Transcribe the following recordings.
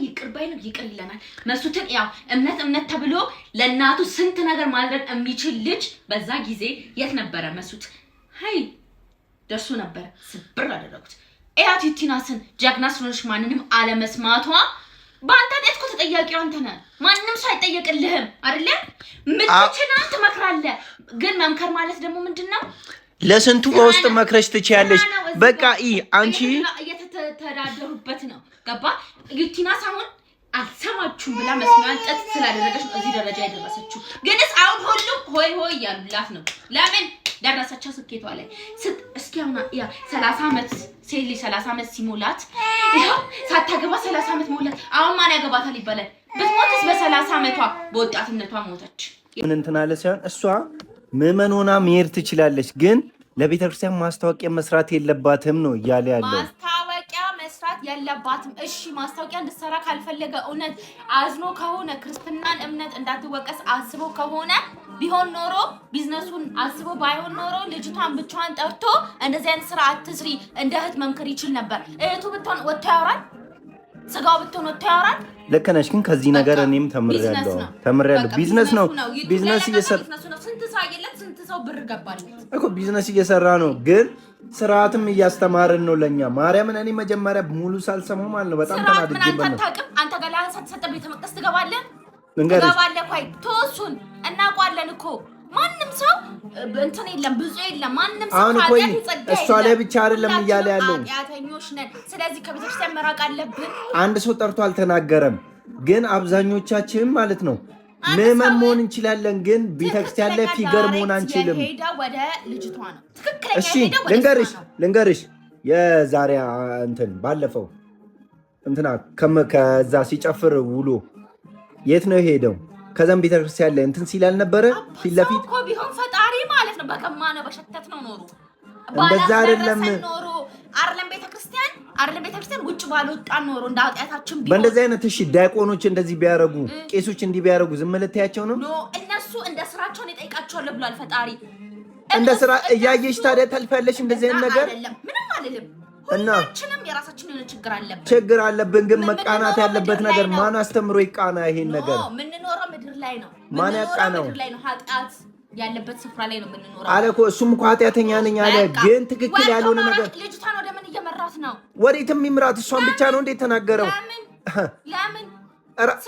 ይቅርባይ ነው ይቅር ይለናል መስቱትን ያው እምነት ተብሎ ለናቱ ስንት ነገር ማድረግ የሚችል ልጅ በዛ ጊዜ የት ነበረ መስቱት ሃይ ደርሶ ነበር ስብር አደረጉት እያት ዩቲናስን ጀግና ስለሆነሽ ማንንም አለመስማቷ ባንተ ደስኮ ተጠያቂው አንተ ነህ ማንንም ሳይጠየቅልህም አይደለ ምትችላል ትመክራለህ ግን መምከር ማለት ደግሞ ምንድነው ለስንቱ በውስጥ መክረሽ ትችያለሽ በቃ አንቺ እየተተዳደሩበት ነው ገባ ዩቲናስ አሁን አልሰማችሁም ብላ መስማት ጠጥ ስላደረገች እዚህ ደረጃ ያደረሰችው ግንስ አሁን ሁሉም ሆይ ያሉላት ነው ለምን ደረሰቻው ስኬቷ ላይ እስኪያውና ያ 30 አመት ሴሊ 30 አመት ሲሞላት ይሄው ሳታገባ 30 አመት ሞላት አሁን ማን ያገባታል ይባላል በትሞትስ በ30 አመቷ በወጣትነቷ ሞተች ምን እንትና ለሲያን እሷ ምመኖና መሄድ ትችላለች ግን ለቤተክርስቲያን ማስታወቂያ መስራት የለባትም ነው እያለ ያለው ማስታወቂያ መስራት የለባትም እሺ ማስታወቂያ እንድትሰራ ካልፈለገ እውነት አዝኖ ከሆነ ክርስትናን እምነት እንዳትወቀስ አስቦ ከሆነ ቢሆን ኖሮ ቢዝነሱን አስቦ ባይሆን ኖሮ ልጅቷን ብቻዋን ጠርቶ እንደዚህ አይነት ስራ አትስሪ እንደ እህት መምከር ይችል ነበር እህቱ ብትሆን ወጥቶ ያወራል ስጋው ብትሆን ወጥቶ ያወራል ልክ ነሽ ግን ከዚህ ነገር እኔም ተምሬያለሁ ቢዝነስ ነው ቢዝነስ እየሰራ ስንት ሰው ብር ገባል እኮ ቢዝነስ እየሰራ ነው ግን ስርዓትም እያስተማረን ነው ለኛ ማርያምን እኔ መጀመሪያ ሙሉ ሳልሰማው ማለት ነው በጣም ተናድጄ አንተ ገላህን ሳትሰጥ ቤተ መቅደስ ትገባለህ ቆይ ተወሱን እናቋለን እኮ ማንንም ሰው እንትን የለም ብዙ የለም ማንንም ሰው ካለ ይጸጋይ እሷ ላይ ብቻ አይደለም እያለ ያለው ያተኞች ነን ስለዚህ ከቤተክርስቲያን መራቅ አለብን አንድ ሰው ጠርቶ አልተናገረም ግን አብዛኞቻችን ማለት ነው ምንም መሆን እንችላለን ግን ቤተክርስቲያን ላይ ፊገር መሆን አንችልም ሄዳ ወደ ልጅቷ ነው ትክክለኛ እሺ ልንገርሽ የዛሬ እንትን ባለፈው እንትና ከዛ ሲጨፍር ውሎ የት ነው ሄደው ከዛም ቤተክርስቲያን ላይ እንትን ሲላል ነበር ፊት ለፊት እኮ ቢሆን ፈጣሪ ማለት ነው በከማ ነው በሸተት ነው ኖሩ እንደዛ አይደለም ቤተክርስቲያን ውጭ ባልወጣን ኖሮ እንዳውጣታችን ቢሆን በእንደዚህ አይነት እሺ ዳይቆኖች እንደዚህ ቢያረጉ ቄሶች እንዲህ ቢያረጉ ዝም ልትያቸው ነው እነሱ እንደ ስራቸውን ይጠይቃቸዋል ብሏል ፈጣሪ እንደ ስራ እያየሽ ታዲያ ታልፋለሽ እንደዚህ አይነት ነገር ምንም አይደለም እና ሁላችንም የራሳችን የሆነ ችግር አለብን ግን መቃናት ያለበት ነገር ማን አስተምሮ ይቃና ይሄን ነገር ምን ኖረው ምድር ላይ ነው ማን ያቃናው ምድር ላይ ነው ኃጢአት ያለበት ስፍራ ላይ ነው የምንኖረው አለ እኮ እሱም እኮ ኃጢአተኛ ነኝ አለ ግን ትክክል ያልሆነ ነገር ልጅቷን ወደ ምን እየመራት ነው ወዴትም ይምራት እሷን ብቻ ነው እንዴ ተናገረው ለምን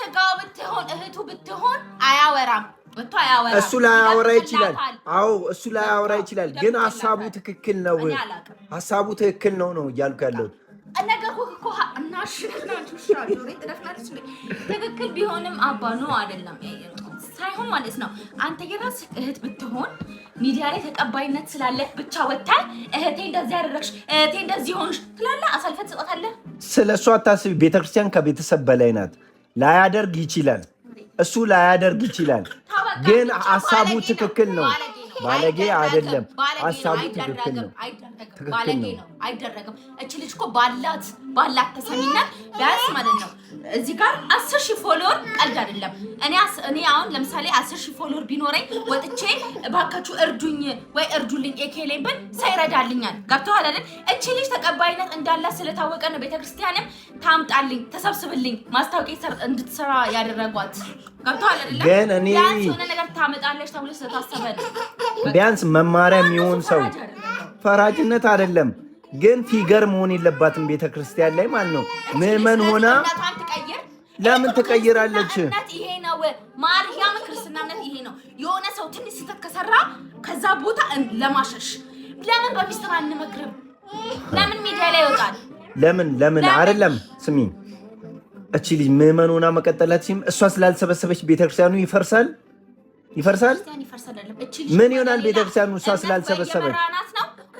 ስጋው ብትሆን እህቱ ብትሆን አያወራም እሱ ላያወራ ይችላል አዎ እሱ ላያወራ ይችላል ግን ሐሳቡ ትክክል ነው እያልኩ ያለው ነገር እኮ ትክክል ቢሆንም አባ ነው አይደለም ሳይሆን ማለት ነው አንተ የራስ እህት ብትሆን ሚዲያ ላይ ተቀባይነት ስላለ ብቻ ወጣ እህቴ እንደዚህ ያደረግሽ እህቴ እንደዚህ ሆንሽ ትላላ አሳልፈት ትሰጣለህ ስለሱ አታስቢ ቤተክርስቲያን ከቤተሰብ በላይ ናት ላያደርግ ይችላል እሱ ላያደርግ ይችላል ግን ሐሳቡ ትክክል ነው ባለጌ አይደለም ሐሳቡ ትክክል ነው ባለጌ ነው አይደረግም እቺ ልጅ እኮ ባላት ተሰሚነት ቢያንስ ማለት ነው እዚህ ጋር 10000 ፎሎወር ቀልድ አይደለም እኔ አሁን ለምሳሌ 10000 ፎሎወር ቢኖረኝ ወጥቼ ባካችሁ እርዱኝ ወይ እርዱልኝ ኤኬሌን ብል ሳይረዳልኛል ገብቷል አይደል እቺ ልጅ ተቀባይነት እንዳላት ስለታወቀ ነው ቤተክርስቲያንም ታምጣልኝ ተሰብስብልኝ ማስታወቂያ እንድትሰራ ያደረጓት ገብቷል አይደል ግን እኔ የሆነ ነገር ታመጣለሽ ተብሎ ስለታሰበ ነው ቢያንስ መማሪያ የሚሆን ሰው ፈራጅነት አይደለም ግን ፊገር መሆን የለባትም ቤተክርስቲያን ላይ ማለት ነው ምዕመን ሆና ለምን ትቀይራለች ይሄ ነው ማርያም ክርስትናነት ይሄ ነው የሆነ ሰው ትንሽ ስተከሰራ ከዛ ቦታ ለማሸሽ ለምን በሚስጥር አንመክርም ለምን ሚዲያ ላይ ይወጣል ለምን አይደለም ስሚ እቺ ልጅ ምዕመን ሆና መቀጠላችም እሷ ስላልሰበሰበች ቤተክርስቲያኑ ይፈርሳል ምን ይሆናል ቤተክርስቲያኑ እሷ ስላልሰበሰበች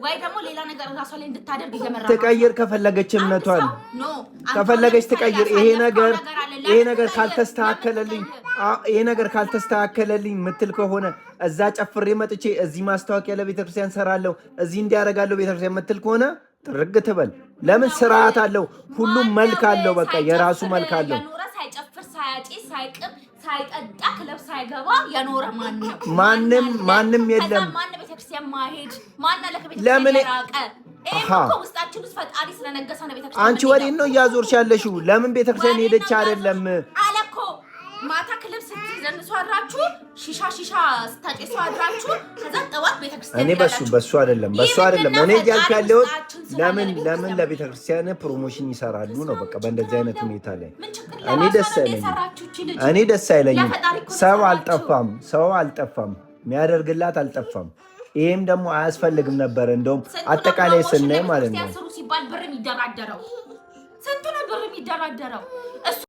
ወይ ደግሞ ሌላ ነገር ራሷ ላይ እንድታደርግ ይገመራል ተቀየር ከፈለገች እምነቷን ከፈለገች ተቀየር ይሄ ነገር ካልተስተካከለልኝ ምትል ከሆነ እዛ ጨፍሬ መጥቼ እዚህ ማስታወቂያ ለቤተክርስቲያን ሰራለሁ እዚህ እንዲያረጋለሁ ቤተክርስቲያን ምትል ከሆነ ጥርግ ትበል ለምን ስርዓት አለው ሁሉም መልክ አለው በቃ የራሱ መልክ አለው ሳይጨፍር ሳያጪስ ሳይቅም ሳይጠጣ ክለብ ሳይገባ ያኖረ ማንም የለም ማን ቤተክርስቲያን ማሄድ ማን ለከቤተክርስቲያን ያራቀ ውስጣችን ውስጥ ፈጣሪ ስለነገሰ ነው ቤተክርስቲያን። አንቺ ወዴት ነው እያዞርሽ ያለሽው? ለምን ቤተክርስቲያን ሄደች አይደለም አለ እኮ ማታ ክለብ ስትዘንሱ አድራችሁ ሺሻ ስታጨሱ አድራችሁ ከዛ ጠዋት ቤተክርስቲያን እኔ በሱ አይደለም እኔ እያልኩ ያለሁት ለምን ለቤተክርስቲያን ፕሮሞሽን ይሰራሉ ነው። በቃ በእንደዚህ አይነት ሁኔታ ላይ እኔ ደስ አይለኝም። ሰው አልጠፋም የሚያደርግላት አልጠፋም። ይሄም ደግሞ አያስፈልግም ነበር። እንደውም አጠቃላይ ስናይ ማለት ነው ሲባል ብር የሚደራደረው ስንቱ ነው ብር የሚደራደረው?